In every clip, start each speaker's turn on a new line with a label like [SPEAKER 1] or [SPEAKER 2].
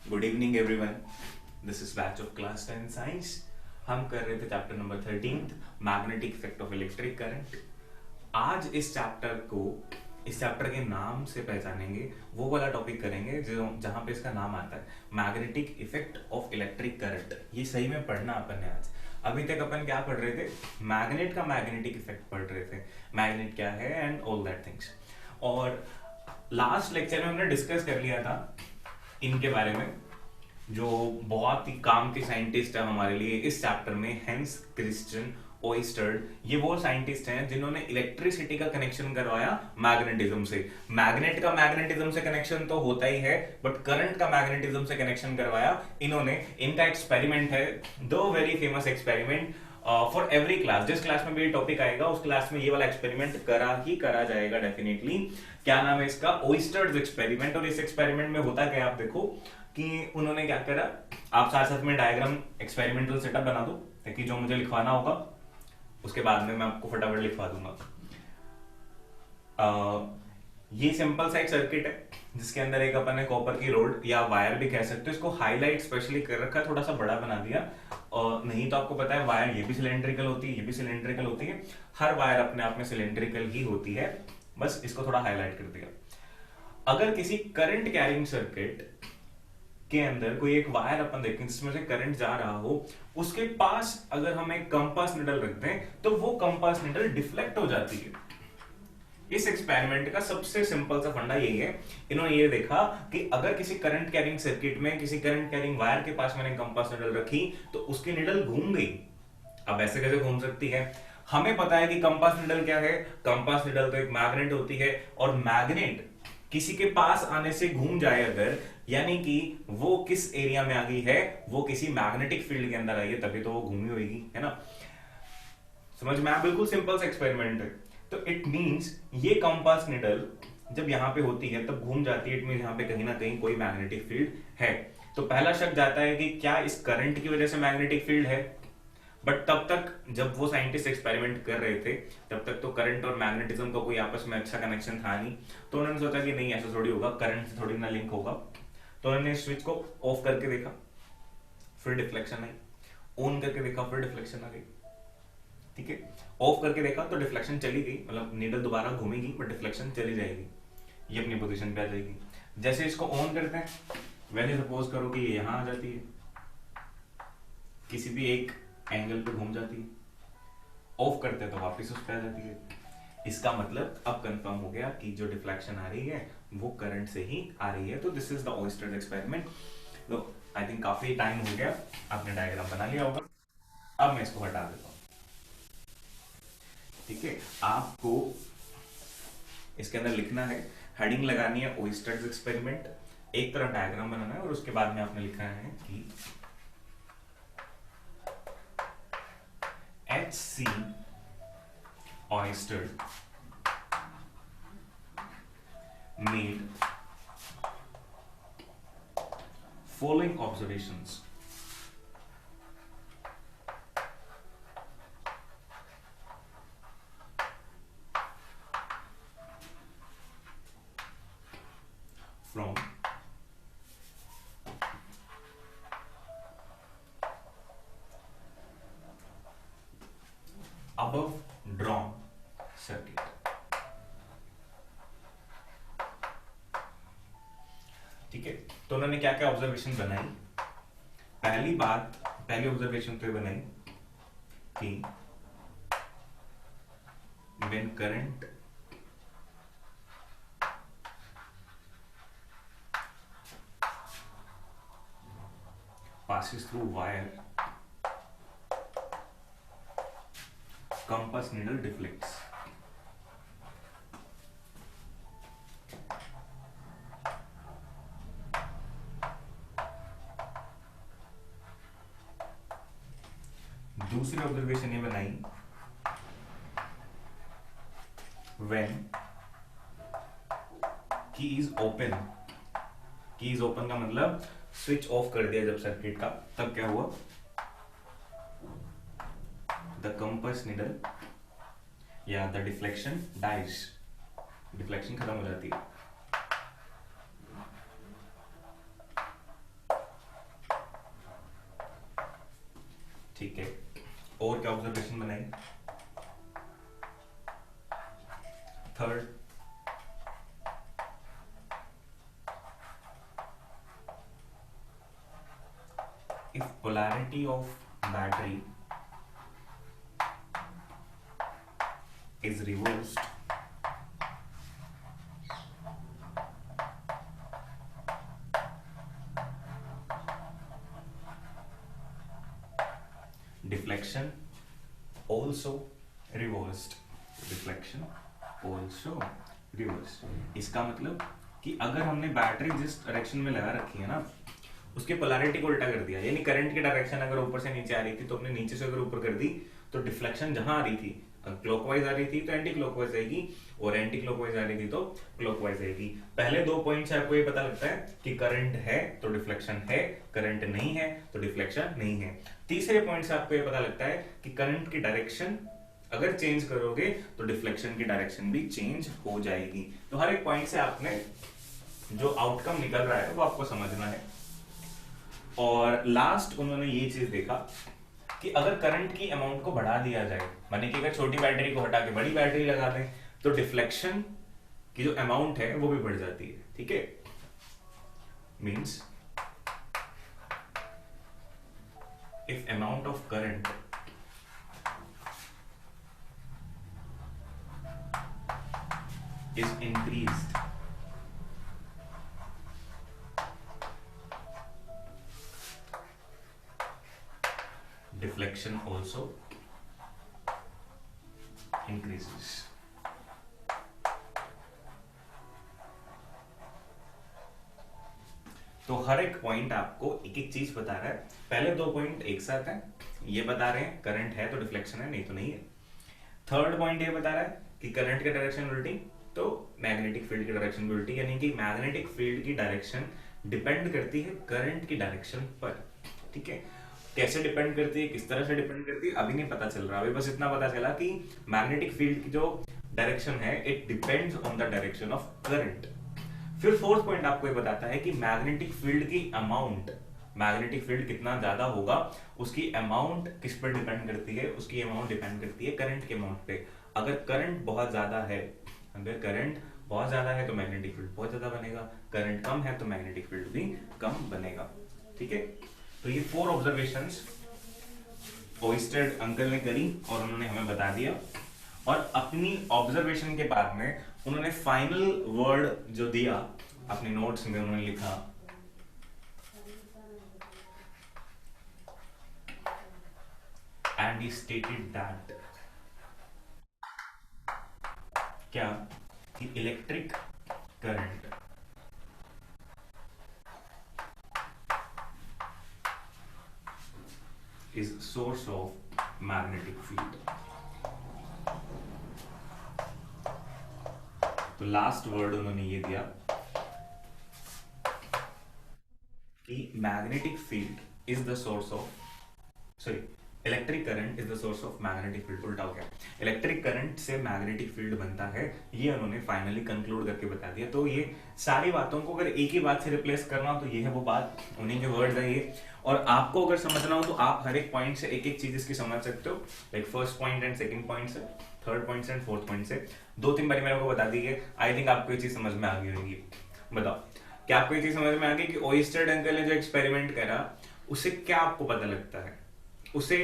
[SPEAKER 1] Good evening everyone, this is batch of class 10 science. हम कर रहे थे chapter number 13 magnetic effect of electric current. आज इस चैप्टर के नाम से पहचानेंगे, वो वाला टॉपिक करेंगे जो जहां पे इसका नाम आता है magnetic effect of electric current. ये सही में पढ़ना अपन ने आज। अभी तक अपन क्या पढ़ रहे थे? मैग्नेट का मैग्नेटिक इफेक्ट पढ़ रहे थे, मैग्नेट क्या है एंड ऑल दैट थिंग्स। और लास्ट लेक्चर में हमने डिस्कस कर लिया था इनके बारे में, जो बहुत ही काम के साइंटिस्ट है हमारे लिए इस चैप्टर में, हेंस क्रिश्चियन ओइस्टर्ड। ये वो साइंटिस्ट हैं जिन्होंने इलेक्ट्रिसिटी का कनेक्शन करवाया मैग्नेटिज्म से। मैग्नेट का मैग्नेटिज्म से कनेक्शन तो होता ही है, बट करंट का मैग्नेटिज्म से कनेक्शन करवाया इन्होंने। इनका एक्सपेरिमेंट है, दो very famous experiment for every class. जिस क्लास में भी टॉपिक आएगा उस क्लास में ये वाला एक्सपेरिमेंट करा जाएगा डेफिनेटली। क्या नाम है इसका? ओइस्टर्ड एक्सपेरिमेंट। और इस एक्सपेरिमेंट में होता क्या, आप देखो कि उन्होंने क्या करा। आप साथ साथ में डायग्राम एक्सपेरिमेंटल सेटअप बना दो, ताकि जो मुझे लिखवाना होगा उसके बाद में मैं आपको फटाफट लिखवा दूंगा। ये सिंपल सा एक सर्किट है जिसके अंदर एक अपन ने कॉपर की रोड या वायर भी कह सकते हो, इसको हाईलाइट स्पेशली कर रखा है, थोड़ा सा बड़ा बना दिया। और नहीं तो आपको पता है वायर ये भी सिलेंड्रिकल होती है, ये भी सिलेंड्रिकल होती है, हर वायर अपने आप में सिलेंड्रिकल ही होती है, बस इसको थोड़ा हाईलाइट कर दिया। अगर किसी करंट कैरिंग सर्किट के अंदर कोई एक वायर अपन देखें जिसमें से करंट जा रहा हो, उसके पास अगर हम एक कंपास निडल रखते हैं तो वो कंपास निडल डिफ्लेक्ट हो जाती है। इस एक्सपेरिमेंट का सबसे सिंपल सा फंडा यही है। इन्होंने ये देखा कि अगर किसी करंट कैरिंग सर्किट में किसी करंट कैरिंग वायर के पास मैंने कंपास निडल रखी तो उसकी निडल घूम गई। अब ऐसे कैसे घूम सकती है? हमें पता है कि कंपास निडल क्या है। कंपास निडल तो एक मैग्नेट होती है, और मैग्नेट किसी के पास आने से घूम जाए अगर, यानी कि वो किस एरिया में आ गई है, वो किसी मैग्नेटिक फील्ड के अंदर आई है, तभी तो वो घूमी होगी, है ना। समझ में आया? बिल्कुल सिंपल सा एक्सपेरिमेंट है। तो इट मींस ये कंपास निडल जब यहां पे होती है तब घूम जाती है, इट मींस यहां पे कहीं ना कहीं कोई मैग्नेटिक फील्ड है। तो पहला शक जाता है कि क्या इस करंट की वजह से मैग्नेटिक फील्ड है। बट तब तक जब वो साइंटिस्ट एक्सपेरिमेंट कर रहे थे तब तक तो करंट और मैग्नेटिज्म का कोई आपस में अच्छा कनेक्शन था नहीं। तो उन्होंने सोचा कि नहीं, ऐसा थोड़ी होगा, करंट से थोड़ी ना लिंक होगा। तो उन्होंने स्विच को ऑफ करके देखा, फिर डिफ्लेक्शन आई। ऑन करके देखा, फिर डिफ्लेक्शन आ गई। ठीक है, ऑफ करके देखा तो डिफ्लेक्शन चली गई, मतलब नीडल दोबारा घूमेगी बट डिफ्लेक्शन चली जाएगी, ये अपनी पोजीशन पे आ जाएगी। जैसे इसको ऑन करते हैं, वैसे सपोज करो कि ये यहां आ जाती है, किसी भी एक एंगल पे घूम जाती है। ऑफ करते हैं तो वापस उस पे आ जाती है। इसका मतलब अब कंफर्म हो गया कि जो डिफ्लेक्शन आ रही है वो करंट से ही आ रही है। तो दिस इज द ओइस्टर्ड एक्सपेरिमेंट। तो आई थिंक काफी टाइम हो गया, आपने डायग्राम बना लिया होगा। अब मैं इसको हटा देता हूं। ठीक है, आपको इसके अंदर लिखना है, हेडिंग लगानी है ओइस्टर्ड एक्सपेरिमेंट, एक तरफ डायग्राम बनाना है, और उसके बाद में आपने लिखा है कि H.C. Oersted made following observations. From above drawn circuit. ठीक है, तो उन्होंने क्या क्या ऑब्जर्वेशन बनाई। पहली ऑब्जर्वेशन तो बनाई कि when current passes through wire, compass needle deflects. दूसरी ऑब्जर्वेशन ये बनाई, when key is open, की इज ओपन का मतलब स्विच ऑफ कर दिया जब सर्किट का, तब क्या हुआ, द कंपास निडल या द डिफ्लेक्शन डाइज, डिफ्लेक्शन खत्म हो जाती है। ठीक है, और क्या ऑब्जर्वेशन बनाई? Third, if polarity of battery is reversed, deflection also reversed, deflection also reversed। इसका मतलब कि अगर हमने बैटरी जिस डायरेक्शन में लगा रखी है ना, उसके पोलैरिटी को उल्टा कर दिया, यानी करंट की डायरेक्शन अगर ऊपर से नीचे आ रही थी तो अपने नीचे से अगर ऊपर कर दी, तो डिफ्लेक्शन जहां आ रही थी, क्लॉकवाइज आ रही थी तो एंटी क्लॉकवाइज आएगी, और एंटी क्लॉकवाइज आ रही थी तो क्लॉकवाइज आएगी। पहले 2 पॉइंट से आपको ये पता लगता है कि करंट है तो डिफ्लेक्शन है, करंट नहीं है तो डिफ्लेक्शन नहीं है। तीसरे पॉइंट से आपको ये पता लगता है कि करंट की डायरेक्शन अगर चेंज करोगे तो डिफ्लेक्शन की डायरेक्शन भी चेंज हो जाएगी। तो हर एक पॉइंट से आपने जो आउटकम निकल रहा है वो आपको समझना है। और लास्ट उन्होंने ये चीज देखा कि अगर करंट की अमाउंट को बढ़ा दिया जाए, माने कि अगर छोटी बैटरी को हटा के बड़ी बैटरी लगा दें, तो डिफ्लेक्शन की जो अमाउंट है वो भी बढ़ जाती है। ठीक है, means if amount of current is increased, deflection also increases। तो हर एक पॉइंट आपको एक एक चीज बता रहा है। पहले 2 पॉइंट एक साथ हैं, ये बता रहे हैं करंट है तो डिफ्लेक्शन है, नहीं तो नहीं है। थर्ड पॉइंट ये बता रहा है कि करंट की डायरेक्शन उल्टी तो मैग्नेटिक फील्ड की डायरेक्शन भी उल्टी, यानी कि मैग्नेटिक फील्ड की डायरेक्शन डिपेंड करती है करंट की डायरेक्शन पर। ठीक है, कैसे डिपेंड करती है, किस तरह से डिपेंड करती है, अभी नहीं पता चल रहा। अभी बस इतना पता चला कि मैग्नेटिक फील्ड की जो डायरेक्शन है it depends on the direction of current. फिर फोर्थ पॉइंट आपको ये बताता है कि मैग्नेटिक फील्ड की अमाउंट, मैग्नेटिक फील्ड कितना ज्यादा होगा उसकी अमाउंट किस पर डिपेंड करती है, उसकी अमाउंट डिपेंड करती है करंट के अमाउंट पे। अगर करंट बहुत ज्यादा है, अगर करंट बहुत ज्यादा है तो मैग्नेटिक फील्ड बहुत ज्यादा बनेगा, करंट कम है तो मैग्नेटिक फील्ड भी कम बनेगा। ठीक है, तो ये 4 ऑब्जर्वेशंस ओइस्टेड अंकल ने करी और उन्होंने हमें बता दिया। और अपनी ऑब्जर्वेशन के बाद में उन्होंने फाइनल वर्ड जो दिया अपने नोट्स में, उन्होंने लिखा एंड ही स्टेटेड दैट, क्या कि electric current is source of magnetic field। तो लास्ट वर्ड उन्होंने ये दिया कि magnetic field is the source of, sorry, electric current is the source of magnetic field. उल्टा हो गया, इलेक्ट्रिक करंट से मैग्नेटिक फील्ड बनता है, ये उन्होंने फाइनली कंक्लूड करके बता दिया। तो ये सारी बातों को अगर एक ही बात से रिप्लेस करना हो तो ये है वो बात, उन्हीं के वर्ड्स है ये। और आपको अगर समझना हो तो आप हर एक पॉइंट से एक एक चीज इसकी समझ सकते हो, like first point and second point से, थर्ड पॉइंट से एंड फोर्थ पॉइंट से 2-3 बार मेरे को बता दी है। आई थिंक आपको ये चीज समझ में आ गई होगी। बताओ क्या आपको ये चीज समझ में आ गई कि ओइस्टेड अंकल ने जो एक्सपेरिमेंट करा उसे क्या आपको पता लगता है, उसे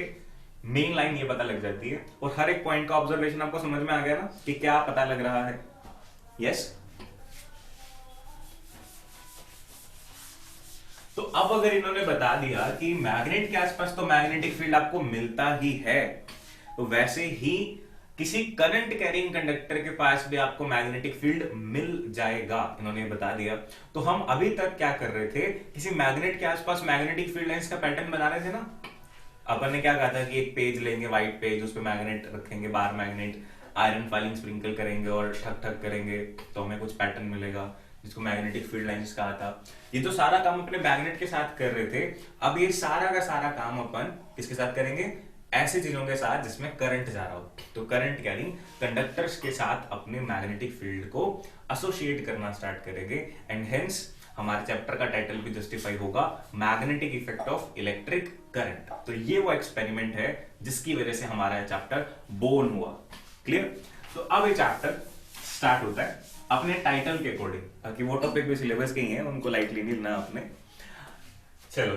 [SPEAKER 1] मेन लाइन ये पता लग जाती है। और हर एक पॉइंट का ऑब्जर्वेशन आपको समझ में आ गया ना कि क्या पता लग रहा है। यस, तो अब अगर इन्होंने बता दिया कि मैग्नेट के आसपास तो मैग्नेटिक फील्ड आपको मिलता ही है, तो वैसे ही किसी करंट कैरिंग कंडक्टर के पास भी आपको मैग्नेटिक फील्ड मिल जाएगा, इन्होंने बता दिया। तो हम अभी तक क्या कर रहे थे, किसी मैग्नेट के आसपास मैग्नेटिक फील्ड लाइंस का पैटर्न बना रहे थे ना। अपन ने क्या कहा था कि एक पेज लेंगे, व्हाइट पेज, उस पर मैग्नेट रखेंगे, bar magnet, iron filing sprinkle करेंगे और ठक ठक करेंगे तो हमें कुछ पैटर्न मिलेगा जिसको मैग्नेटिक फील्ड लाइंस कहा था। ये तो सारा काम अपने मैग्नेट के साथ कर रहे थे। अब ये सारा का सारा काम अपन किसके साथ करेंगे, ऐसी चीजों के साथ जिसमें करंट जा रहा हो। तो करंट कैरिंग कंडक्टर्स के साथ अपने मैग्नेटिक फील्ड को एसोसिएट करना स्टार्ट करेंगे एंड हेंस हमारे चैप्टर का टाइटल भी जस्टिफाई होगा, magnetic effect of electric current. तो ये वो एक्सपेरिमेंट है जिसकी वजह से हमारा चैप्टर बोर्न हुआ। क्लियर? तो अब ये चैप्टर स्टार्ट होता है अपने टाइटल के अकॉर्डिंग, ताकि वो टॉपिक भी सिलेबस के ही है, उनको लाइटली नहीं लेना आपने। चलो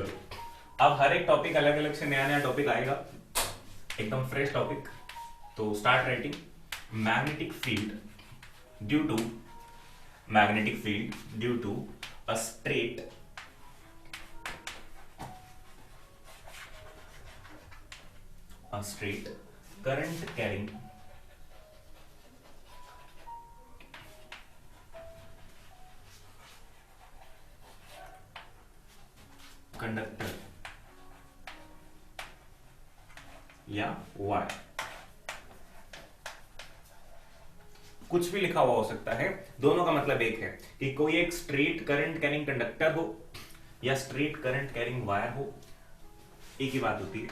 [SPEAKER 1] अब हर एक टॉपिक अलग अलग से नया नया टॉपिक आएगा, एकदम फ्रेश टॉपिक। तो start writing magnetic field due to a straight current carrying conductor या वायर, कुछ भी लिखा हुआ हो सकता है, दोनों का मतलब एक है कि कोई एक स्ट्रेट करंट कैरिंग कंडक्टर हो या स्ट्रेट करंट कैरिंग वायर हो, एक ही बात होती है।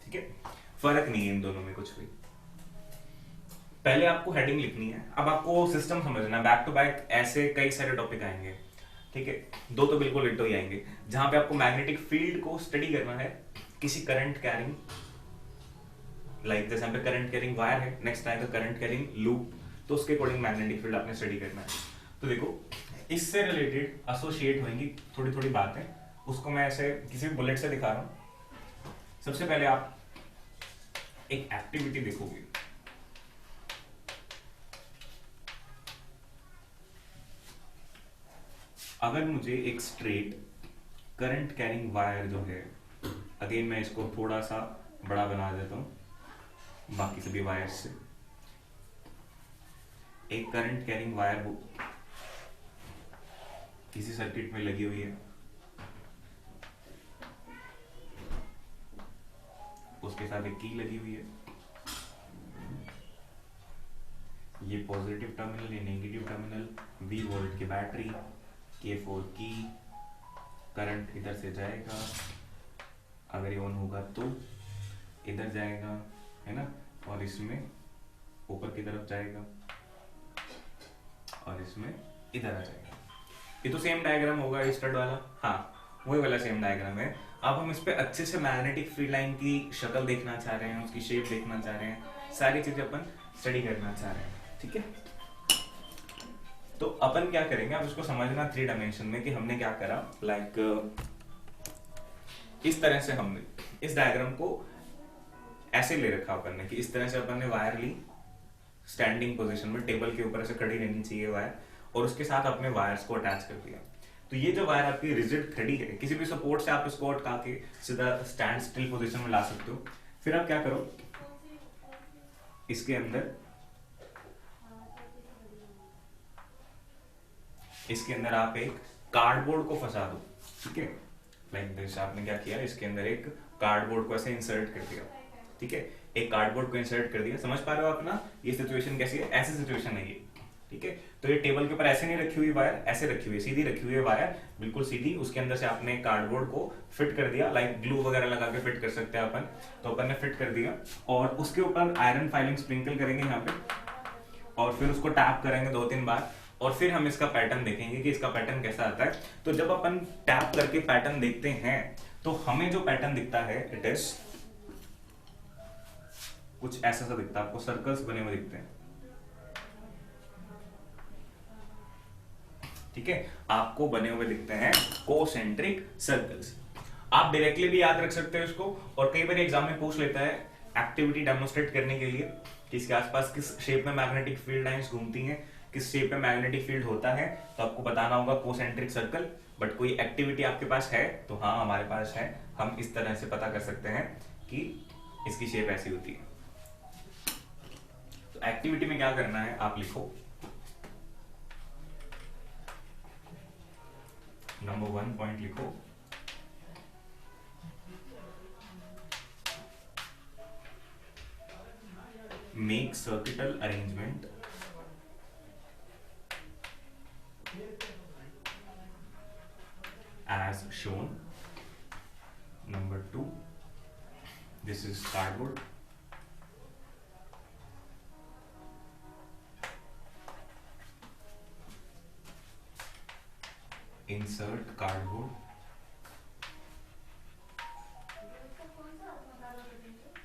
[SPEAKER 1] ठीक है, फर्क नहीं है इन दोनों में कुछ भी। पहले आपको हेडिंग लिखनी है, अब आपको सिस्टम समझना, बैक टू बैक ऐसे कई सारे टॉपिक आएंगे। ठीक है, दो तो बिल्कुल लेट ही आएंगे, जहां पे आपको मैग्नेटिक फील्ड को स्टडी करना है किसी करंट कैरिंग, लाइक जैसे यहाँ पे करंट कैरिंग वायर है, नेक्स्ट आएगा करंट कैरिंग लूप, तो उसके अकॉर्डिंग मैग्नेटिक फील्ड आपने स्टडी करना है। तो देखो इससे रिलेटेड एसोसिएट होंगी थोड़ी थोड़ी बातें, उसको मैं ऐसे किसी बुलेट से दिखा रहा हूं। सबसे पहले आप एक एक्टिविटी देखोगे, अगर मुझे एक स्ट्रेट करंट कैरिंग वायर जो है, अगेन मैं इसको थोड़ा सा बड़ा बना देता हूं बाकी सभी वायर से, एक करंट कैरिंग वायर हो किसी सर्किट में लगी हुई है, उसके साथ एक की लगी हुई है, ये पॉजिटिव टर्मिनल, ये नेगेटिव टर्मिनल, V वोल्ट की बैटरी, K4 की, करंट इधर से जाएगा, अगर ये ऑन होगा तो इधर जाएगा, है ना, और इसमें ऊपर की तरफ जाएगा और इसमें इधर आ जाएगा। ये तो सेम डायग्राम होगा स्टड वाला, हाँ वही वाला सेम डायग्राम है। अब हम इस पे अच्छे से मैग्नेटिक फील्ड लाइन की शक्ल देखना चाह रहे हैं, उसकी शेप देखना चाह रहे हैं, सारी चीजें अपन स्टडी करना चाह रहे हैं। ठीक है, तो अपन क्या करेंगे, अब इसको समझना 3 डायमेंशन में कि हमने क्या करा। लाइक इस तरह से हमने इस डायग्राम को ऐसे ले रखा अपन ने कि इस तरह से अपन ने वायर ली स्टैंडिंग पोजीशन में, टेबल के ऊपर ऐसे खड़ी रहनी चाहिए वायर, और उसके साथ अपने वायर्स को अटैच कर दिया। तो ये जो वायर आपकी रिजिड खड़ी है, किसी भी सपोर्ट से आप इसको अटका के सीधा स्टैंड स्टिल पोजीशन में ला सकते हो। फिर आप क्या करो, इसके अंदर आप एक कार्डबोर्ड को फंसा दो। ठीक है, लाइक दिस, आपने क्या किया, इसके अंदर एक कार्डबोर्ड को ऐसे इंसर्ट कर दिया। ठीक है, एक कार्डबोर्ड को इंसर्ट कर दिया, समझ पा रहे हो आप ना ये सिचुएशन कैसी है, ऐसी सिचुएशन है ये। ठीक है, तो ये टेबल के ऊपर ऐसे नहीं रखी हुई वायर, ऐसे रखी हुई, सीधी रखी हुई है वायर, बिल्कुल सीधी, उसके अंदर से आपने कार्डबोर्ड को फिट कर दिया, लाइक ग्लू वगैरह लगा के फिट कर सकते हैं अपन, तो अपन ने फिट कर दिया, और उसके ऊपर आयरन फाइलिंग स्प्रिंकल करेंगे यहाँ पे, और फिर उसको टैप करेंगे 2-3 बार, और फिर हम इसका पैटर्न देखेंगे कि इसका पैटर्न कैसा आता है। तो जब अपन टैप करके पैटर्न देखते हैं तो हमें जो पैटर्न दिखता है इट इज कुछ ऐसा सा दिखता है, आपको सर्कल्स बने हुए दिखते हैं। ठीक है, आपको बने हुए दिखते हैं कोसेंट्रिक सर्कल्स। आप डायरेक्टली भी याद रख सकते हो इसको, और कई बार एग्जाम में पूछ लेता है एक्टिविटी डेमोन्स्ट्रेट करने के लिए कि इसके आसपास किस शेप में मैग्नेटिक फील्ड लाइंस घूमती हैं, किस शेप में मैग्नेटिक फील्ड होता है, तो आपको बताना होगा कोसेंट्रिक सर्कल। बट कोई एक्टिविटी आपके पास है तो हाँ हमारे पास है, हम इस तरह से पता कर सकते हैं कि इसकी शेप ऐसी होती है। तो एक्टिविटी में क्या करना है, आप लिखो नंबर 1 पॉइंट लिखो, make circuital arrangement as shown. Number 2, this is cardboard. insert cardboard,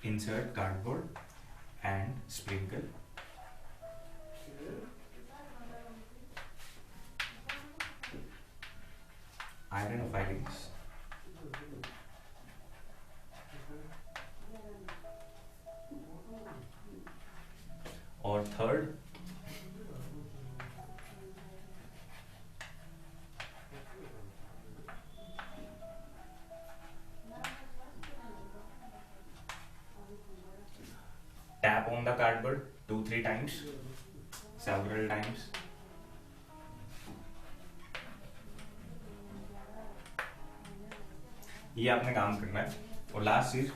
[SPEAKER 1] insert cardboard and sprinkle iron filings और third tap on the cardboard 2-3 times, several times. ये आपने काम करना है। और लास्ट चीज,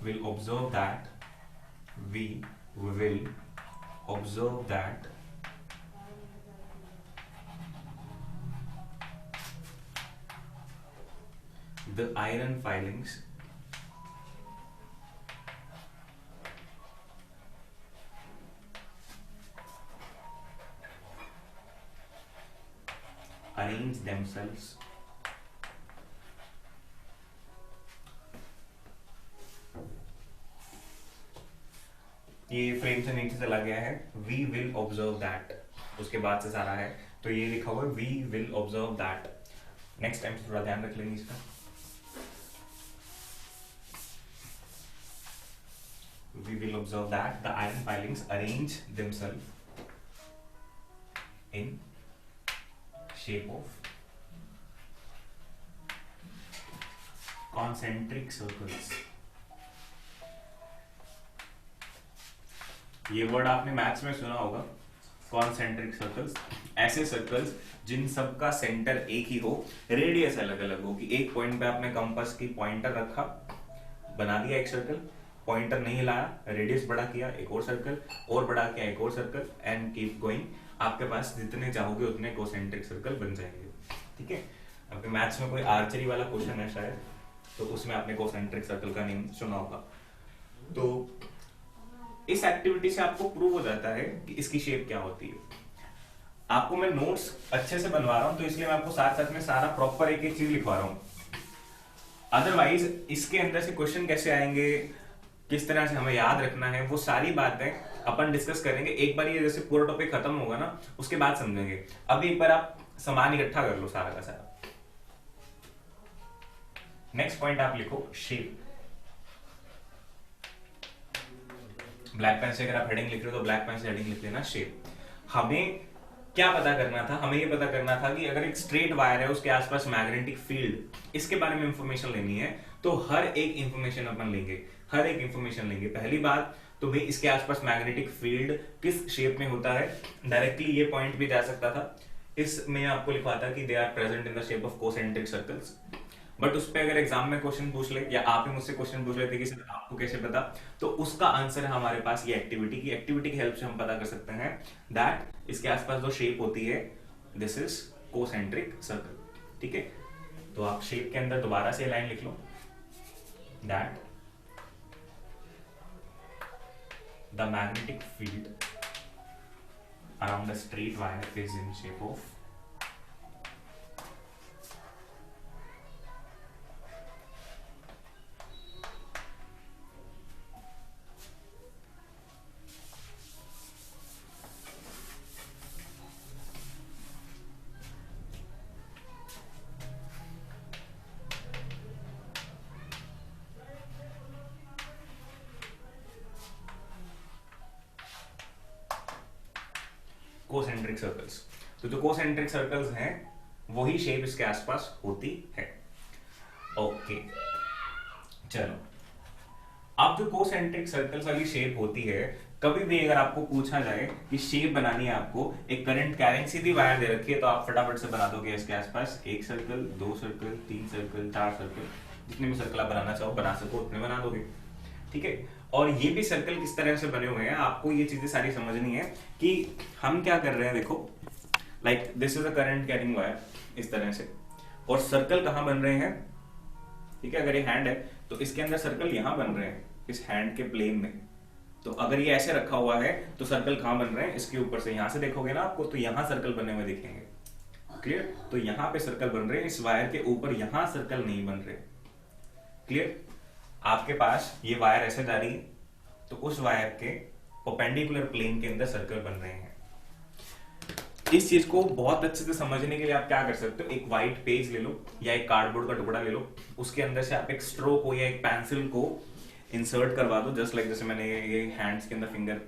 [SPEAKER 1] will observe that, we will observe that the iron filings arrange themselves ये frame से नीचे चला गया है, वी विल ऑब्जर्व दैट, उसके बाद से सारा है, तो ये लिखा हुआ है we will observe that. Next time थोड़ा ध्यान रख लेंगे इसका। We will observe that the iron filings arrange themselves in shape of concentric circles। ये वर्ड आपने मैथ्स में सुना होगा, कॉन्सेंट्रिक सर्कल्स, ऐसे सर्कल्स जिन सब का सेंटर एक ही हो, रेडियस अलग अलग हो, कि एक पॉइंट पे आपने कंपास की पॉइंटर रखा, बना दिया एक सर्कल, पॉइंटर नहीं लाया, रेडियस बड़ा किया, एक और सर्कल, और बड़ा किया, एक और सर्कल, एंड कीप गोइंग। आपके पास जितने चाहोगे उतने कॉन्सेंट्रिक सर्कल बन जाएंगे। ठीक है, आपके मैथ्स में कोई आर्चरी वाला क्वेश्चन है शायद, तो उसमें आपने कॉन्सेंट्रिक सर्कल का नेम सुना होगा। तो इस एक्टिविटी से आपको प्रूव हो जाता है कि इसकी शेप क्या होती है। आपको मैं नोट्स अच्छे से बनवा रहा हूं, तो इसलिए मैं आपको साथ साथ में सारा प्रॉपर एक एक चीज लिखवा रहा हूं। अदरवाइज इसके अंदर से क्वेश्चन कैसे आएंगे, किस तरह से हमें याद रखना है, वो सारी बातें अपन डिस्कस करेंगे। एक बार ये जैसे पूरा टॉपिक खत्म होगा ना, उसके बाद समझेंगे। अभी एक बार आप सामान इकट्ठा कर लो सारा का सारा। नेक्स्ट पॉइंट आप लिखो शेप। ब्लैक पेन से अगर आप हेडिंग लिख रहे हो तो ब्लैक पेन से हेडिंग लिख लेना शेप। हमें क्या पता करना था, हमें ये पता करना था कि अगर एक स्ट्रेट वायर है, उसके आसपास मैग्नेटिक फील्ड, इसके बारे में इंफॉर्मेशन लेनी है, तो हर एक इंफॉर्मेशन अपन लेंगे, हर एक इंफॉर्मेशन लेंगे। पहली बात तो भाई इसके आसपास मैग्नेटिक फील्ड किस शेप में होता है, डायरेक्टली ये पॉइंट भी जा सकता था, इसमें आपको लिखा था कि they are present in the shape of concentric circles. But उस पे अगर एग्जाम में क्वेश्चन पूछ ले, या आप ही मुझसे क्वेश्चन पूछ लेते कि सर आपको कैसे पता, तो उसका आंसर है हमारे पास ये एक्टिविटी की हेल्प से हम पता कर सकते हैं दैट इसके आसपास जो शेप होती है, दिस इज कोसेंट्रिक सर्कल। ठीक है, तो आप शेप के अंदर दोबारा से लाइन लिख लो, that the magnetic field around the straight wire is in shape of concentric circles. तो जो कोसेंट्रिक सर्कल्स हैं वही शेप इसके आसपास होती है। ओके, चलो अब जो कोसेंट्रिक सर्कल्स वाली शेप होती है, कभी भी अगर आपको पूछा जाए कि शेप बनानी है आपको, एक करंट कैरिंग सीधी वायर दे रखी है, तो आप फटाफट से बना दोगे इसके आसपास एक सर्कल, दो सर्कल, तीन सर्कल, चार सर्कल, जितने भी सर्कल आप बनाना चाहो बना सको उतने बना दोगे। ठीक है, और ये भी सर्कल किस तरह से बने हुए हैं, आपको ये चीजें सारी समझनी है कि हम क्या कर रहे हैं। देखो, like this is a current carrying wire, इस तरह से, और सर्कल कहाँ बन रहे हैं। ठीक है, अगर ये हैंड है तो इसके अंदर सर्कल यहाँ बन रहे हैं, इस हैंड के प्लेन में। तो अगर ये ऐसे रखा हुआ है तो सर्कल कहाँ बन रहे हैं, इसके ऊपर से, यहाँ से देखोगे ना आपको, तो यहाँ सर्कल बने हुए दिखेंगे। क्लियर? तो यहाँ पे सर्कल बन रहे हैं, इस वायर के ऊपर यहाँ सर्कल नहीं बन रहे। क्लियर? आपके पास ये वायर ऐसे जा रही है, तो उस वायर के परपेंडिकुलर प्लेन के अंदर सर्कल बन रहे हैं। इस चीज को बहुत अच्छे से समझने के लिए आप क्या कर सकते हो, एक व्हाइट पेज ले लो या एक कार्डबोर्ड का टुकड़ा ले लो, उसके अंदर से आप एक स्ट्रोक को या एक पेंसिल को इंसर्ट करवा दो, जस्ट लाइक जैसे मैंने ये हैंड्स के अंदर फिंगर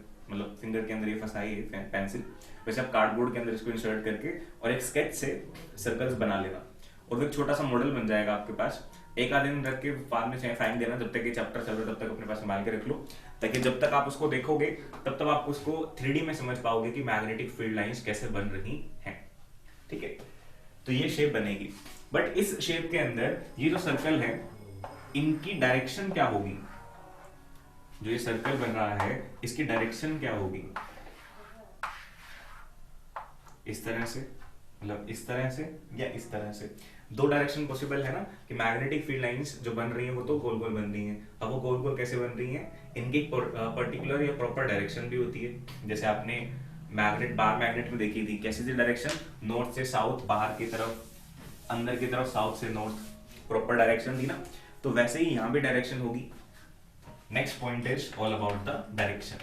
[SPEAKER 1] के अंदर ये फंसाई है पेंसिल, वैसे आप कार्डबोर्ड के अंदर इसको इंसर्ट करके और एक स्केच से सर्कल्स बना लेना, और वो एक छोटा सा मॉडल बन जाएगा आपके पास। एक आध दिन रख के बाद में फाइन देना, जब तक ये चैप्टर चल रहा है तब तक अपने पास संभाल के रख लो, ताकि जब तक आप उसको देखोगे तब तक आप उसको 3D में समझ पाओगे कि मैग्नेटिक फील्ड लाइंस कैसे बन रही हैं। ठीक है? तो ये शेप बनेगी, बट इस शेप के अंदर ये जो सर्कल है इनकी डायरेक्शन क्या होगी? जो ये सर्कल बन रहा है इसकी डायरेक्शन क्या होगी? इस तरह से, मतलब इस तरह से या इस तरह से। दो डायरेक्शन पॉसिबल है ना, कि मैग्नेटिक फील्ड लाइंस जो बन रही हैं वो तो गोल गोल बन रही हैं। अब वो गोल गोल कैसे बन रही हैं? इनकी पर्टिकुलर या प्रॉपर डायरेक्शन भी होती है। जैसे आपने बाहर मैग्नेट में देखी थी, कैसी थी डायरेक्शन? नॉर्थ से साउथ, बाहर की तरफ, अंदर की तरफ साउथ से नॉर्थ, प्रॉपर डायरेक्शन थी ना। तो वैसे ही यहाँ भी डायरेक्शन होगी। Next point is all about the direction.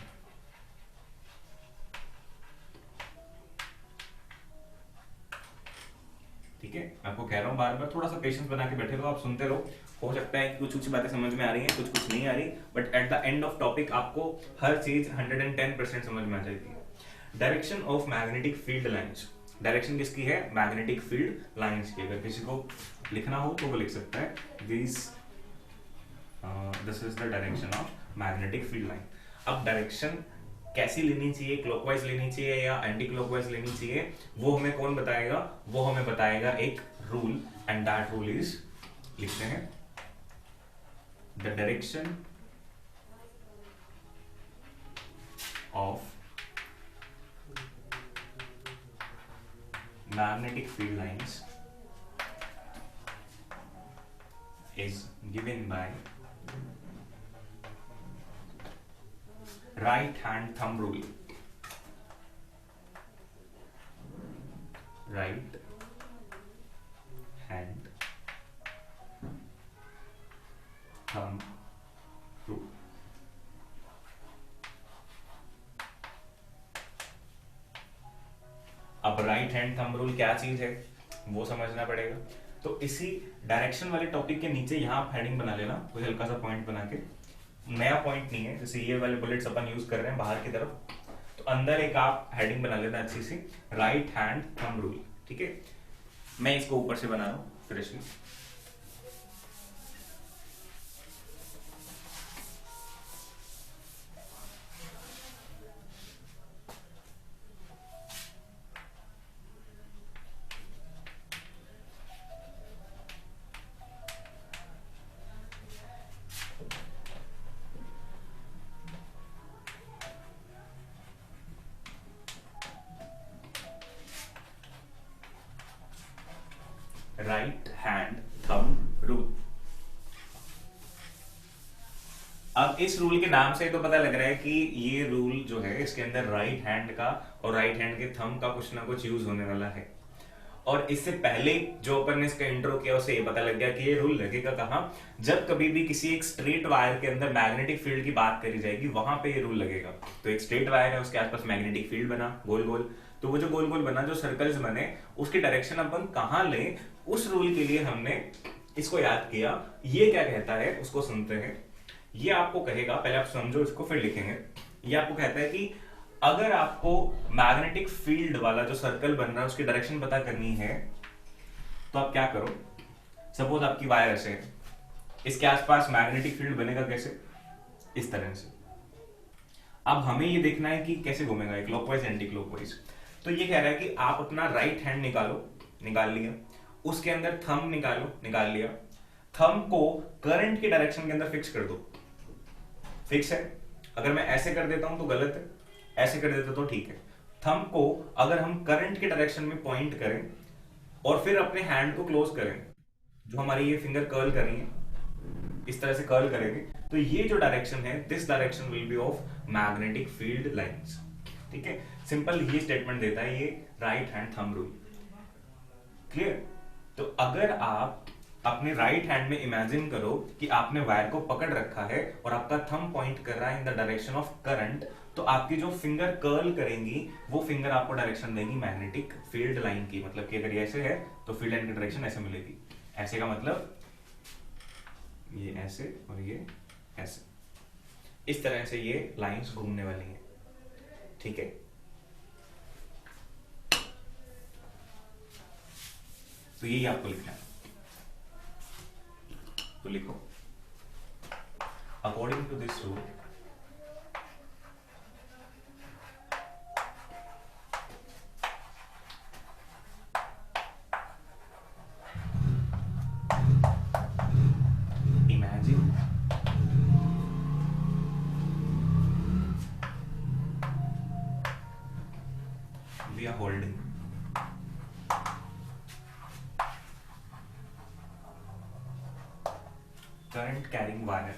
[SPEAKER 1] ठीक है, मैं आपको कह रहा हूँ बार बार थोड़ा सा पेशेंस बना के बैठे रहो, आप सुनते रहो। हो सकता है कि कुछ कुछ बातें समझ में आ रही हैं, कुछ कुछ नहीं आ रही, but at the end of topic आपको हर चीज 110% समझ में आ जाएगी। Direction of magnetic field lines. Direction किसकी है? मैग्नेटिक फील्ड लाइंस की। अगर किसी को लिखना हो तो वो लिख सकता है, this is the direction of magnetic field line. अब डायरेक्शन कैसी लेनी चाहिए, क्लॉकवाइज लेनी चाहिए या एंटी क्लॉकवाइज लेनी चाहिए, वो हमें कौन बताएगा? वो हमें बताएगा एक rule, and that rule is, लिखते हैं, the direction of magnetic field lines is given by right hand thumb rule. Right hand thumb rule. अब राइट हैंड थंब रूल क्या चीज है वो समझना पड़ेगा। तो इसी डायरेक्शन वाले टॉपिक के नीचे यहाँ आप हेडिंग बना लेना, कोई हल्का सा पॉइंट बना के, नया पॉइंट नहीं है, जैसे ये वाले बुलेट्स अपन यूज कर रहे हैं बाहर की तरफ, तो अंदर एक आप हेडिंग बना लेना अच्छी सी, राइट हैंड थंब रूल। ठीक है, मैं इसको ऊपर से बना रहा हूँ freshly. Right hand thumb rule. अब इस रूल के नाम से तो पता लग रहा है कि ये रूल जो है इसके अंदर राइट हैंड का और राइट हैंड के थंब का कुछ ना कुछ यूज होने वाला है। और इससे पहले जो अपन ने इसका इंट्रो किया उससे ये पता लग गया कि ये रूल लगेगा कहां? जब कभी भी किसी एक स्ट्रेट वायर के अंदर मैग्नेटिक फील्ड की बात करी जाएगी वहां पे ये रूल लगेगा। तो एक स्ट्रेट वायर है, उसके आसपास मैग्नेटिक फील्ड बना गोल गोल, तो वो जो गोल गोल बना, जो सर्कल्स बने, उसकी डायरेक्शन अपन कहां लें, उस रूल के लिए हमने इसको याद किया। ये क्या कहता है उसको सुनते हैं। ये आपको कहेगा, पहले आप समझो इसको फिर लिखेंगे। ये आपको कहता है कि अगर आपको मैग्नेटिक फील्ड वाला जो सर्कल बन रहा है उसकी डायरेक्शन पता करनी है तो आप क्या करो, सपोज आपकी वायर ऐसे है, इसके आसपास मैग्नेटिक फील्ड बनेगा कैसे? इस तरह से। अब हमें ये देखना है कि कैसे घूमेगा, क्लॉकवाइज एंटी क्लॉकवाइज। तो ये कह रहा है कि आप अपना राइट हैंड निकालो, निकाल लिया, उसके अंदर थंब निकालो, निकाल लिया, थंब को करंट की डायरेक्शन के अंदर फिक्स कर दो। फिक्स है, अगर मैं ऐसे कर देता हूं तो गलत है, ऐसे कर देता तो ठीक है। थंब को अगर हम करंट की डायरेक्शन में पॉइंट करें और फिर अपने हैंड को क्लोज करें, जो हमारी ये फिंगर कर्ल कर रही है इस तरह से कर्ल करेंगे, तो ये जो डायरेक्शन है, this direction will be of magnetic field lines. ठीक है, सिंपल ये स्टेटमेंट देता है ये right hand thumb rule. Clear? तो अगर आप अपने राइट हैंड में इमेजिन करो कि आपने वायर को पकड़ रखा है और आपका थंब पॉइंट कर रहा है in the direction of current, तो आपकी जो फिंगर कर्ल करेंगी वो फिंगर आपको डायरेक्शन देंगी मैग्नेटिक फील्ड लाइन की। मतलब कि अगर ये ऐसे है तो फील्ड लाइन की डायरेक्शन ऐसे मिलेगी। ऐसे का मतलब ये ऐसे और ये ऐसे, इस तरह से ये लाइंस घूमने वाली हैं। ठीक है, तो यही आपको लिखना है। तो लिखो, according to this rule imagine we are holding current carrying wire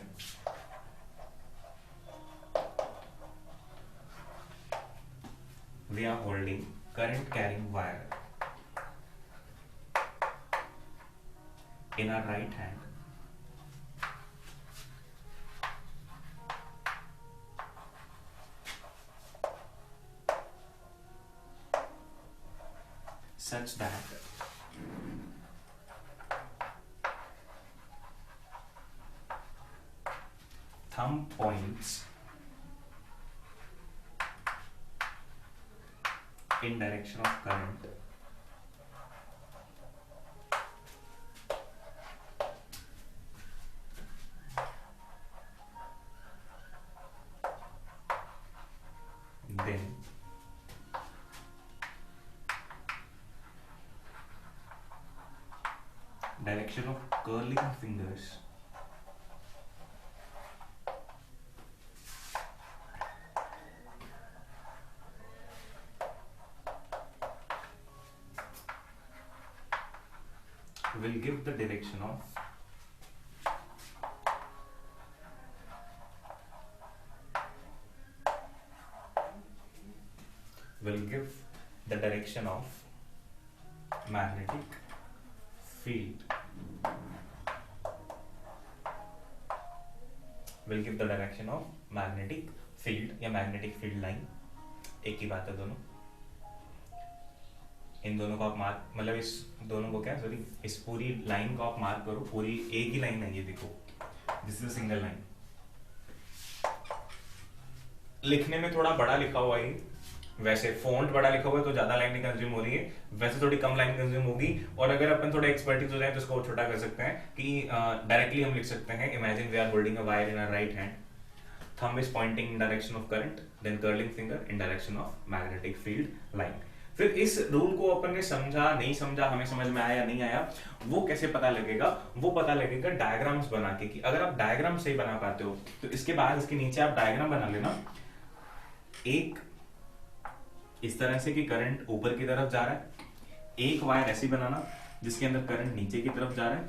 [SPEAKER 1] we are holding current carrying wire in our right hand such that thumb points in direction of current then direction of curling fingers will give the direction of magnetic field will give the direction of magnetic field या magnetic field line। एक ही बात है दोनों। इन दोनों को आप mark, मतलब इस दोनों को क्या, सॉरी, इस पूरी लाइन को आप मार्क करो। पूरी एक ही लाइन है ये, देखो, this is a single line. लिखने में थोड़ा बड़ा लिखा हुआ है, वैसे फॉन्ट बड़ा लिखा हुआ है तो ज्यादा लाइन नहीं कंज्यूम हो रही है, वैसे थोड़ी कम लाइन कंज्यूम होगी। और अगर अपन थोड़ा एक्सपर्टीज हो जाए तो इसको छोटा कर सकते हैं कि डायरेक्टली हम लिख सकते हैं, imagine we are holding a wire in our right hand, thumb is pointing in direction of current, then curling finger in direction of magnetic field line। फिर इस रूल को अपन ने समझा नहीं समझा, हमें समझ में आया या नहीं आया, वो कैसे पता लगेगा? वो पता लगेगा डायग्राम्स बना के। कि अगर आप डायग्राम सही बना पाते हो तो इसके बाद इसके नीचे आप डायग्राम बना लेना। एक इस तरह से कि करंट ऊपर की तरफ जा रहा है, एक वायर ऐसी बनाना जिसके अंदर करंट नीचे की तरफ जा रहा है।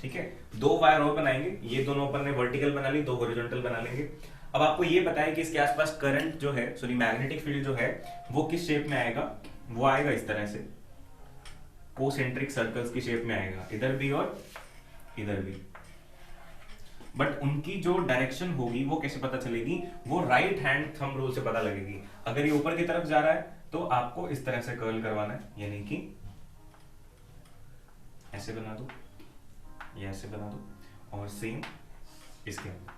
[SPEAKER 1] ठीक है, दो वायर और बनाएंगे, ये दोनों अपन ने वर्टिकल बना ली, दो हॉरिजॉन्टल बना लेंगे। अब आपको ये बताया कि इसके आसपास करंट जो है, सॉरी मैग्नेटिक फील्ड जो है, वो किस शेप में आएगा? वो आएगा इस तरह से, कोसेंट्रिक सर्कल्स की शेप में आएगा, इधर भी और इधर भी। बट उनकी जो डायरेक्शन होगी वो कैसे पता चलेगी? वो राइट हैंड थंब रूल से पता लगेगी। अगर ये ऊपर की तरफ जा रहा है तो आपको इस तरह से कर्ल करवाना है, यानी कि ऐसे बना दो या ऐसे बना दो, और सेम इसके अंदर।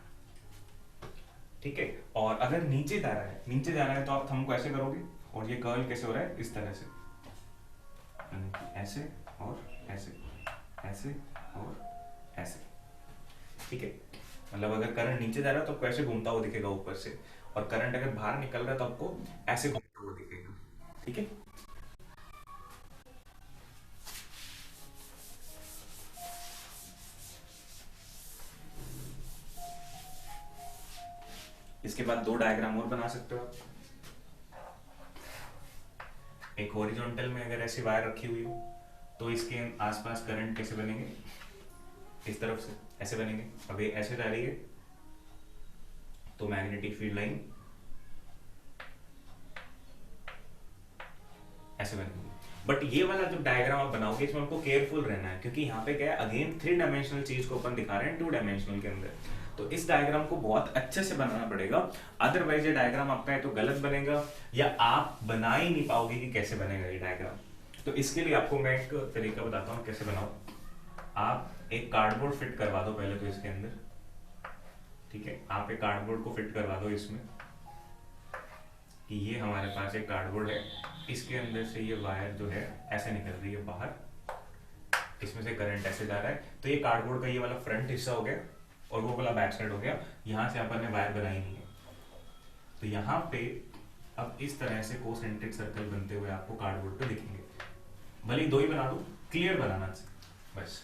[SPEAKER 1] ठीक है, और अगर नीचे जा रहा है, नीचे जा रहा है तो आप थंब को ऐसे करोगे, और ये कर्ल कैसे हो रहा है? इस तरह से, ऐसे और ऐसे, ऐसे और ऐसे। ठीक है, मतलब अगर करंट नीचे जा रहा है तो आपको ऐसे घूमता हुआ दिखेगा ऊपर से, और करंट अगर बाहर निकल रहा है तो आपको ऐसे घूमता हुआ दिखेगा। ठीक है, इसके बाद दो डायग्राम और बना सकते हो आप। एक हॉरिजॉन्टल में अगर ऐसी वायर रखी हुई हो तो इसके आसपास करंट कैसे बनेंगे? इस तरफ से ऐसे बनेंगे। अब ये ऐसे जा रही है तो मैग्नेटिक फील्ड लाइन ऐसे बनेंगी। बट ये वाला जो डायग्राम आप बनाओगे इसमें आपको केयरफुल रहना है, क्योंकि यहाँ पे क्या है, अगेन 3 डायमेंशनल चीज को अपन दिखा रहे हैं 2 डायमेंशनल के अंदर। तो इस डायग्राम को बहुत अच्छे से बनाना पड़ेगा, अदरवाइज ये डायग्राम आपका है तो गलत बनेगा, या आप बना ही नहीं पाओगे कि कैसे बनेगा ये डायग्राम। तो इसके लिए आपको मैं एक तरीका बताता हूँ कैसे बनाओ। आप एक कार्डबोर्ड फिट करवा दो पहले तो इसके अंदर, ठीक है, आप एक कार्डबोर्ड को फिट करवा दो इसमें, कि ये हमारे पास एक कार्डबोर्ड है, इसके अंदर से ये वायर जो है ऐसे निकल रही है बाहर, इसमें से करंट ऐसे जा रहा है, तो ये कार्डबोर्ड का ये वाला फ्रंट हिस्सा हो गया और वो वाला बैक साइड हो गया। यहाँ से अपन ने वायर बनाई नहीं है, तो यहाँ पे अब इस तरह से कोसेंट्रिक सर्कल बनते हुए आपको कार्डबोर्ड पे दिखेंगे, भले ही 2 ही बना दो, क्लियर बनाना चाहिए बस।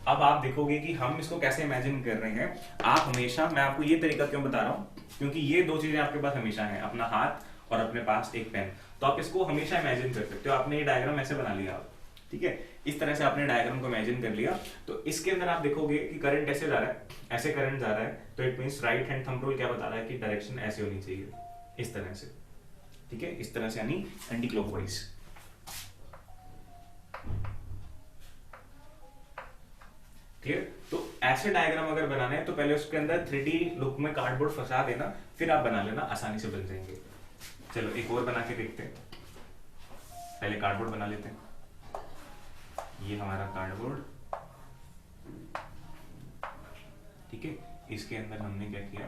[SPEAKER 1] अब आप देखोगे कि हम इसको कैसे इमेजिन कर रहे हैं। आप हमेशा, मैं आपको ये तरीका क्यों बता रहा हूँ, क्योंकि ये 2 चीजें आपके पास हमेशा है, अपना हाथ और अपने पास एक पेन, तो आप इसको हमेशा इमेजिन कर सकते हो। आपने ये डायग्राम ऐसे बना लिया आप, ठीक है, इस तरह से आपने डायग्राम को इमेजिन कर लिया, तो इसके अंदर आप देखोगे कि करंट ऐसे जा रहा है, ऐसे करंट जा रहा है, तो it means right hand thumb rule क्या बता रहा है कि डायरेक्शन ऐसे होनी चाहिए, इस तरह से, ठीक है, इस तरह से, यानी एंटी क्लॉकवाइज। क्लियर? तो ऐसे डायग्राम अगर बनाने हैं तो पहले उसके अंदर 3D लुक में कार्डबोर्ड फंसा देना, फिर आप बना लेना, आसानी से बन जाएंगे। चलो एक और बना के देखते हैं, पहले कार्डबोर्ड बना लेते हैं। ये हमारा कार्डबोर्ड, ठीक है, इसके अंदर हमने क्या किया,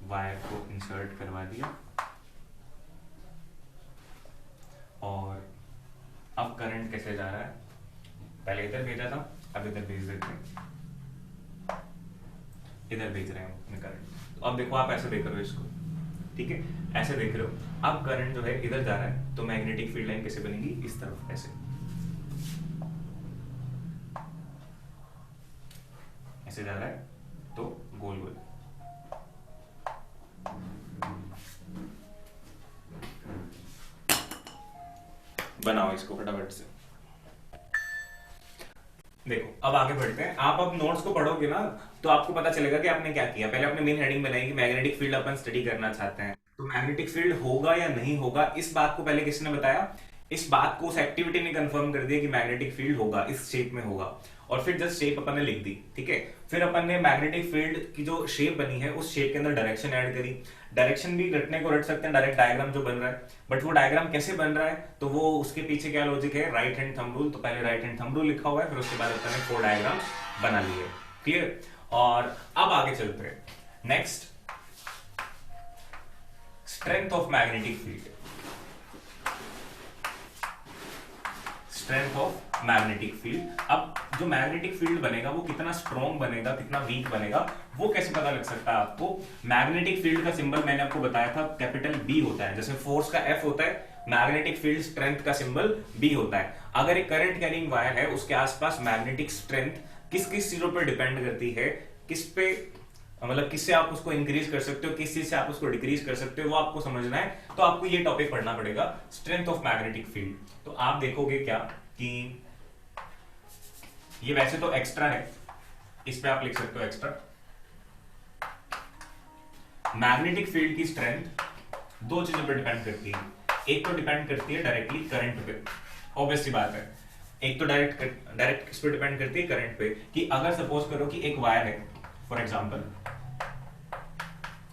[SPEAKER 1] वायर को इंसर्ट करवा दिया, और अब करंट कैसे जा रहा है, पहले इधर भेजा था, अब इधर भेज देते हैं, इधर भेज रहे हैं अपने करंट। तो अब देखो आप ऐसे देख रहे हो इसको, ठीक है, ऐसे देख रहे हो। अब करंट जो है इधर जा रहा है, तो मैग्नेटिक फील्ड लाइन कैसे बनेगी, इस तरफ ऐसे, ऐसे जा रहा है, तो गोल गोल। बनाओ इसको फटाफट से। देखो अब आगे बढ़ते हैं। आप अब नोट्स को पढ़ोगे ना, तो आपको पता चलेगा कि आपने क्या किया। पहले आपने मेन हेडिंग बनाई कि मैग्नेटिक फील्ड अपन स्टडी करना चाहते हैं, तो मैग्नेटिक फील्ड होगा या नहीं होगा, इस बात को पहले किसने बताया, इस बात को उस एक्टिविटी ने कंफर्म कर दिया कि मैग्नेटिक फील्ड होगा, इस शेप में होगा, और फिर जस्ट शेप अपन ने लिख दी, ठीक है। फिर अपन ने मैग्नेटिक फील्ड की जो शेप बनी है उस शेप के अंदर डायरेक्शन ऐड करी। डायरेक्शन भी रटने को रट सकते हैं, डायरेक्ट डायग्राम जो बन रहा है, बट वो डायग्राम कैसे बन रहा है, तो वो उसके पीछे क्या लॉजिक है, राइट हैंड थंब रूल। तो पहले राइट हैंड थंब रूल लिखा हुआ है, फिर उसके बाद अपन ने 4 डायग्राम बना लिए, क्लियर। और अब आगे चलते हैं, next, strength of magnetic field. Strength of magnetic field. अब जो मैग्नेटिक फील्ड बनेगा वो कितना स्ट्रॉन्ग बनेगा, कितना वीक बनेगा, वो कैसे पता लग सकता है आपको। मैग्नेटिक फील्ड का सिंबल मैंने आपको बताया था कैपिटल बी होता है, जैसे फोर्स का एफ होता है, मैग्नेटिक फील्ड स्ट्रेंथ का सिंबल बी होता है। अगर एक करंट कैरिंग वायर है, उसके आसपास मैग्नेटिक स्ट्रेंथ किस किस चीजों पर डिपेंड करती है, किस पे, मतलब किससे आप उसको इंक्रीज कर सकते हो, किस चीज से आप उसको डिक्रीज कर सकते हो, वो आपको समझना है। तो आपको ये टॉपिक पढ़ना पड़ेगा, स्ट्रेंथ ऑफ मैग्नेटिक फील्ड। तो आप देखोगे क्या कि ये वैसे तो एक्स्ट्रा है, इस पे आप लिख सकते हो एक्स्ट्रा। मैग्नेटिक फील्ड की स्ट्रेंथ 2 चीजों पर डिपेंड करती है। एक तो डिपेंड करती है डायरेक्टली करंट पे, ऑब्वियस सी बात है। एक तो डायरेक्ट किस पे डिपेंड करती है, करंट पे। कि अगर सपोज करो कि एक वायर है, फॉर एग्जांपल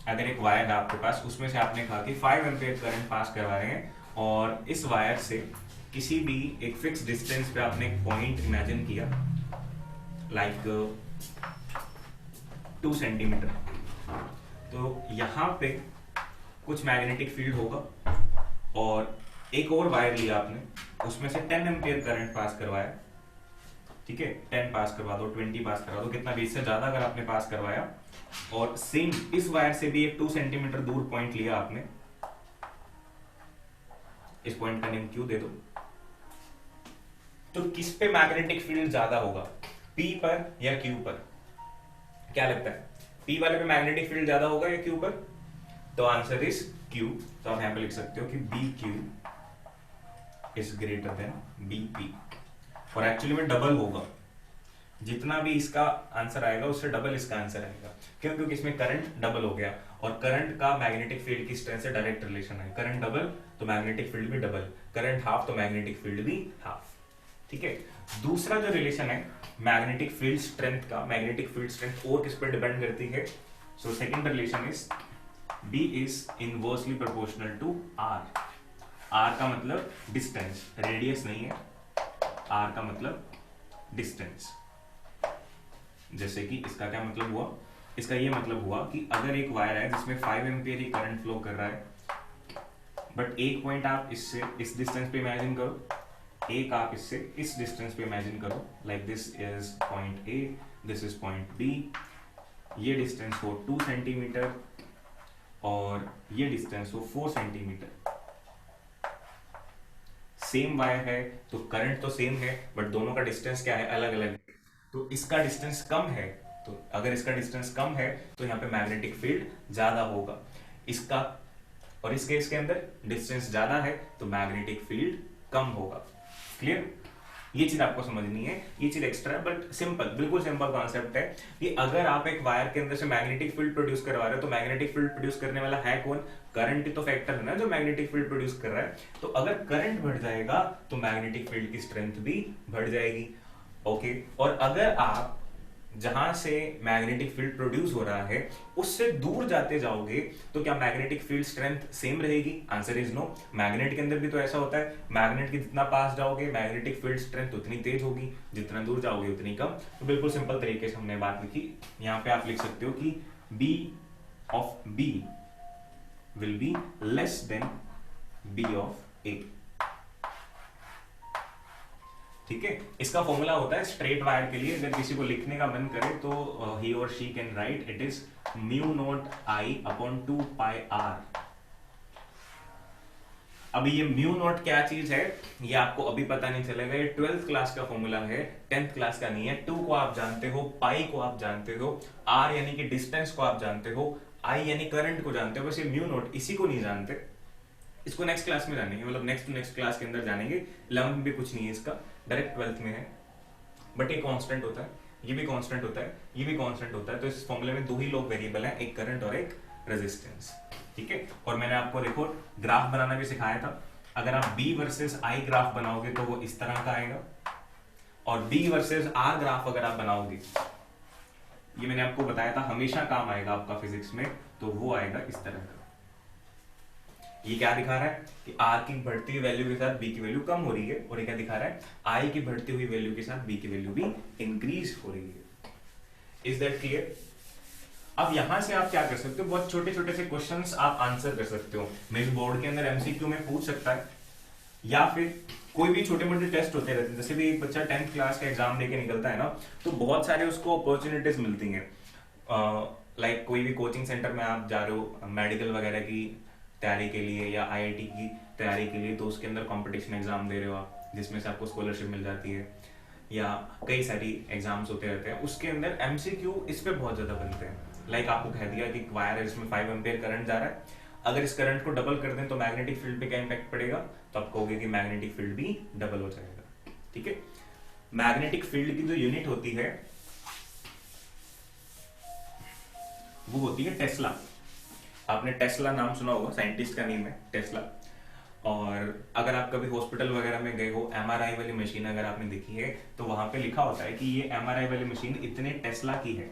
[SPEAKER 1] अगर एक वायर है आपके पास, उसमें से आपने कहा कि 5 एम्पीयर करंट पास करवा रहे हैं, और इस वायर से किसी भी एक फिक्स डिस्टेंस पे आपने एक पॉइंट इमेजिन किया, लाइक 2 सेंटीमीटर, तो यहां पे कुछ मैग्नेटिक फील्ड होगा, और एक और वायर लिया आपने, उसमें से 10 एम्पीयर करंट पास करवाया, ठीक है, 10 पास करवा दो, 20 पास करवा दो, कितना भी, इससे ज्यादा अगर आपने पास करवाया, और सेम इस वायर से भी एक 2 सेंटीमीटर दूर पॉइंट लिया आपने, इस पॉइंट का नेम Q दे दो, तो किस पे मैग्नेटिक फील्ड ज्यादा होगा, P पर या Q पर? क्या लगता है, P वाले पे मैग्नेटिक फील्ड ज्यादा होगा या Q पर? तो आंसर इज Q। तो आप यहां पे लिख सकते हो कि BQ is greater than BP, और एक्चुअली में डबल होगा, जितना भी इसका आंसर आएगा उससे डबल इसका आंसर आएगा। क्यों? क्योंकि इसमें करंट डबल हो गया, और करंट का मैग्नेटिक फील्ड की स्ट्रेंथ से डायरेक्ट रिलेशन है। करंट डबल तो मैग्नेटिक फील्ड भी डबल, करंट हाफ तो मैग्नेटिक फील्ड भी हाफ। ठीक है। दूसरा जो रिलेशन है मैग्नेटिक फील्ड स्ट्रेंथ का, मैग्नेटिक फील्ड स्ट्रेंथ और किस पर डिपेंड करती है? So second relation is B is inversely proportional to R। R का मतलब डिस्टेंस, रेडियस नहीं है, R का मतलब डिस्टेंस। जैसे कि इसका क्या मतलब हुआ? इसका ये मतलब हुआ कि अगर एक वायर है जिसमें 5 एम्पियर ही करंट फ्लो कर रहा है, बट एक पॉइंट आप इससे इस डिस्टेंस पे इमेजिन करो, एक आप इससे इस डिस्टेंस पे इमेजिन करो, like this is point A, this is point B, ये डिस्टेंस हो 2 सेंटीमीटर और ये डिस्टेंस हो 4 सेंटीमीटर। सेम वायर है तो करंट तो सेम है, बट दोनों का डिस्टेंस क्या है? अलग अलग है। तो इसका डिस्टेंस कम है, तो अगर इसका डिस्टेंस कम है तो यहाँ पे मैग्नेटिक फील्ड ज्यादा होगा। इसका और इस केस के अंदर डिस्टेंस ज्यादा है तो मैग्नेटिक फील्ड कम होगा। क्लियर? ये चीज आपको समझनी है, ये चीज एक्स्ट्रा है बट सिंपल, बिल्कुल सिंपल कॉन्सेप्ट है कि अगर आप एक वायर के अंदर से मैग्नेटिक फील्ड प्रोड्यूस करवा रहे हो तो मैग्नेटिक फील्ड प्रोड्यूस करने वाला है कौन? करंट ही तो फैक्टर है ना जो मैग्नेटिक फील्ड प्रोड्यूस कर रहा है। तो अगर करंट बढ़ जाएगा तो मैग्नेटिक फील्ड की स्ट्रेंथ भी बढ़ जाएगी। ओके। और अगर आप जहां से मैग्नेटिक फील्ड प्रोड्यूस हो रहा है उससे दूर जाते जाओगे तो क्या मैग्नेटिक फील्ड स्ट्रेंथ सेम रहेगी? Answer is no. मैग्नेट के अंदर भी तो ऐसा होता है, मैग्नेट के जितना पास जाओगे मैग्नेटिक फील्ड स्ट्रेंथ उतनी तेज होगी, जितना दूर जाओगे उतनी कम। तो बिल्कुल सिंपल तरीके से हमने बात लिखी। यहाँ पे आप लिख सकते हो कि B of B will be less than B of A। ठीक है। इसका फॉर्मूला होता है स्ट्रेट वायर के लिए, अगर किसी को लिखने का मन करे तो ही और she can write it is mu naught I upon 2 pi R। अभी ये म्यू नॉट क्या चीज है ये आपको अभी पता नहीं चलेगा, ये 12th क्लास का फॉर्मूला है, 10th क्लास का नहीं है। 2 को आप जानते हो, पाई को आप जानते हो, R यानी कि डिस्टेंस को आप जानते हो, I यानी करंट को जानते हो, बस ये म्यू नॉट इसी को नहीं जानते। इसको नेक्स्ट क्लास में जानेंगे, मतलब नेक्स्ट टू नेक्स्ट क्लास के अंदर जानेंगे। 11th में भी कुछ नहीं है इसका, डायरेक्ट 12th में है। बट ये कांस्टेंट होता है, ये भी कांस्टेंट होता है, ये भी कांस्टेंट होता है। तो इस फॉर्मूले में 2 ही लोग वेरिएबल हैं, एक करंट और एक रेजिस्टेंस। ठीक है। और मैंने आपको देखो ग्राफ बनाना भी सिखाया था। अगर आप B वर्सेस I ग्राफ बनाओगे तो वो इस तरह का आएगा, और B वर्सेस R ग्राफ अगर आप बनाओगे, ये मैंने आपको बताया था हमेशा काम आएगा आपका फिजिक्स में, तो वो आएगा इस तरह का। ये क्या दिखा रहा है कि R की बढ़ती हुई वैल्यू के साथ B की वैल्यू कम हो रही है, और ये क्या दिखा रहा है I की बढ़ती हुई वैल्यू के साथ B की वैल्यू भी इंक्रीज हो रही है। Is that clear? अब यहां से आप क्या कर सकते हो, बहुत छोटे छोटे से क्वेश्चंस आप आंसर कर सकते हो। मेरे बोर्ड के अंदर एमसीक्यू में पूछ सकता है, या फिर कोई भी छोटे मोटे टेस्ट होते रहते हैं। जैसे भी एक बच्चा 10th क्लास का एग्जाम देके निकलता है ना, तो बहुत सारे उसको अपॉर्चुनिटीज मिलती हैं। लाइक कोई भी कोचिंग सेंटर में आप जा रहे हो मेडिकल वगैरह की तैयारी के लिए या आईआईटी की तैयारी के लिए, तो उसके अंदर कंपटीशन एग्जाम दे रहे हो आप, जिसमें से आपको स्कॉलरशिप मिल जाती है, या कई सारी एग्जाम्स होते रहते हैं। उसके अंदर एमसीक्यू इस पे बहुत ज्यादा बनते हैं। लाइक आपको कह दिया कि वायर है जिसमें 5 एम्पियर करंट जा रहा है, अगर इस करंट को डबल कर दें तो मैग्नेटिक फील्ड पे क्या इंपैक्ट पड़ेगा, तो आप कहोगे कि मैग्नेटिक फील्ड भी डबल हो जाएगा। ठीक है। मैग्नेटिक फील्ड की जो यूनिट होती है वो होती है टेस्ला। आपने टेस्ला नाम सुना होगा, साइंटिस्ट का नेम है टेस्ला। और अगर आप कभी हॉस्पिटल वगैरह में गए हो, एमआरआई वाली मशीन अगर आपने देखी है तो वहां पे लिखा होता है कि ये एमआरआई वाली मशीन इतने टेस्ला की है।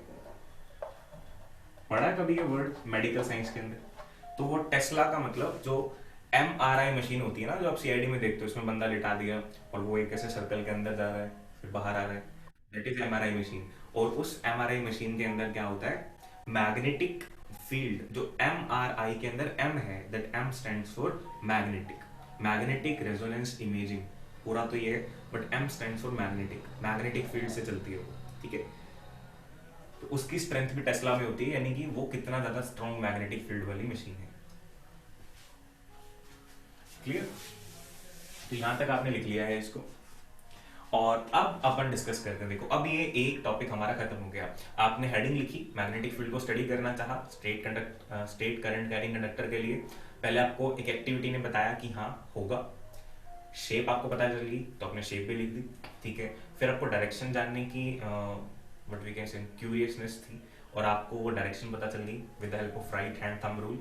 [SPEAKER 1] पढ़ा है कभी ये वर्ड मेडिकल साइंस के अंदर? तो वो टेस्ला का मतलब जो एमआरआई मशीन होती है ना, जो आप सीआईडी में देखते हो, उसमें बंदा लिटा दिया और वो एक ऐसे सर्कल के अंदर जा रहा है फिर बाहर आ रहा है, दैट इज एमआरआई मशीन। और उस एमआरआई मशीन के अंदर क्या होता है, मैग्नेटिक फील्ड जो एम आर आई के अंदर एम है, that M stands for magnetic resonance imaging. पूरा तो ये है, but M stands for magnetic field से चलती है। ठीक है। तो उसकी स्ट्रेंथ भी टेस्ला में होती है, यानी कि वो कितना ज्यादा स्ट्रॉन्ग मैग्नेटिक फील्ड वाली मशीन है। क्लियर? तो यहां तक आपने लिख लिया है इसको, और अब अपन डिस्कस करते हैं। देखो अब ये एक टॉपिक हमारा खत्म हो गया। आपने हेडिंग लिखी, मैग्नेटिक फील्ड को स्टडी करना चाहा स्टेट करंट कैरिंग कंडक्टर के लिए। पहले आपको एक एक्टिविटी ने बताया कि हाँ होगा, शेप आपको पता चल गई तो आपने शेप भी लिख दी। ठीक है। फिर आपको डायरेक्शन जानने की व्हाट वी कैन से क्यूरियसनेस थी, और आपको वो डायरेक्शन पता चल गई with the help of right hand thumb rule.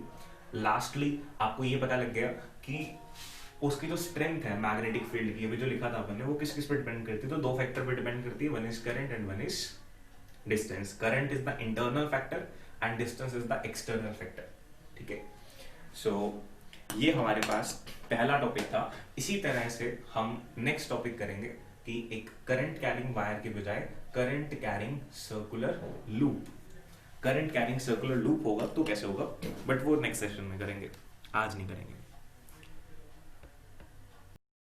[SPEAKER 1] Lastly आपको ये पता लग गया कि उसकी जो स्ट्रेंथ है मैग्नेटिक फील्ड की, अभी जो लिखा था अपन ने, वो किस किस पे डिपेंड करती है, तो दो फैक्टर पे डिपेंड करती है, one is current and one is distance. Current is the internal factor and distance is the external factor. ठीक है, सो ये हमारे पास पहला टॉपिक था। इसी तरह से हम नेक्स्ट टॉपिक करेंगे कि एक करंट कैरिंग वायर के बजाय current carrying circular loop. Current carrying circular loop होगा तो कैसे होगा, बट वो नेक्स्ट सेशन में करेंगे, आज नहीं करेंगे।